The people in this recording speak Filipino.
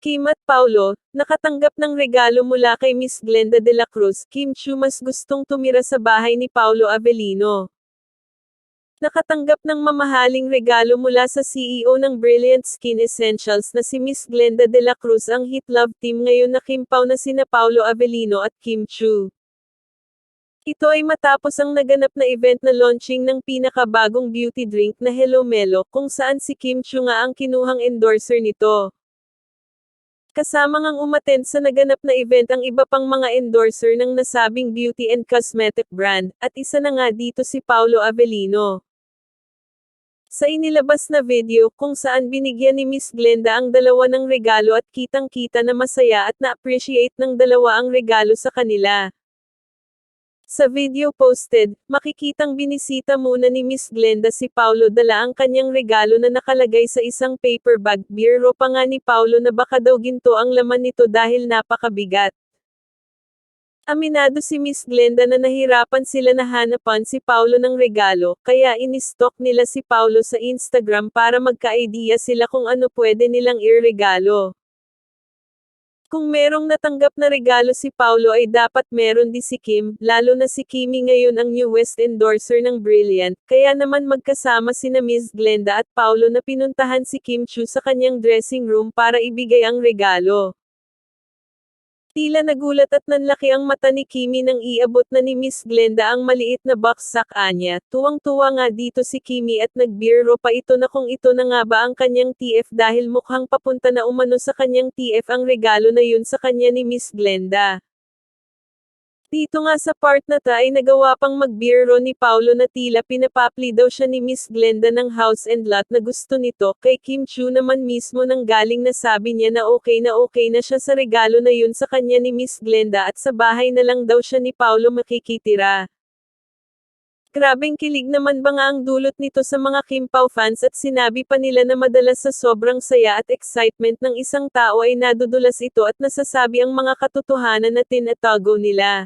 Kim at Paulo, nakatanggap ng regalo mula kay Miss Glenda de la Cruz. Kim Chiu mas gustong tumira sa bahay ni Paulo Avellino. Nakatanggap ng mamahaling regalo mula sa CEO ng Brilliant Skin Essentials na si Miss Glenda de la Cruz ang Hit Love Team ngayon na Kimpaw na sina Paulo Avellino at Kim Chiu. Ito ay matapos ang naganap na event na launching ng pinakabagong beauty drink na Hello Melo, kung saan si Kim Chiu nga ang kinuhang endorser nito. Kasama ngang umattend sa naganap na event ang iba pang mga endorser ng nasabing beauty and cosmetic brand, at isa na nga dito si Paulo Avellino. Sa inilabas na video kung saan binigyan ni Miss Glenda ang dalawa ng regalo at kitang-kita na masaya at na-appreciate ng dalawa ang regalo sa kanila. Sa video posted, makikitang binisita muna ni Miss Glenda si Paulo dala ang kanyang regalo na nakalagay sa isang paper bag. Biro pa nga ni Paulo na baka daw ginto ang laman nito dahil napakabigat. Aminado si Miss Glenda na nahirapan sila na hanapan si Paulo ng regalo, kaya in-stock nila si Paulo sa Instagram para magka-idea sila kung ano pwede nilang iregalo. Kung merong natanggap na regalo si Paulo ay dapat meron din si Kim, lalo na si Kimi ngayon ang newest endorser ng Brilliant, kaya naman magkasama sina Miss Glenda at Paulo na pinuntahan si Kim Chiu sa kanyang dressing room para ibigay ang regalo. Tila nagulat at nanlaki ang mata ni Kimi nang iabot na ni Miss Glenda ang maliit na box sa kanya. Tuwang-tuwa nga dito si Kimi at nagbiro pa ito na kung ito na nga ba ang kanyang TF dahil mukhang papunta na umano sa kanyang TF ang regalo na yun sa kanya ni Miss Glenda. Dito nga sa part na ta ay nagawa pang magbiro ni Paulo na tila pinapapli daw siya ni Miss Glenda ng house and lot na gusto nito. Kay Kim Chiu naman mismo nang galing na sabi niya na okay na siya sa regalo na yun sa kanya ni Miss Glenda at sa bahay na lang daw siya ni Paulo makikitira. Grabeng kilig naman ba nga ang dulot nito sa mga Kimpaw fans at sinabi pa nila na madalas sa sobrang saya at excitement ng isang tao ay nadudulas ito at nasasabi ang mga katotohanan na tinatago nila.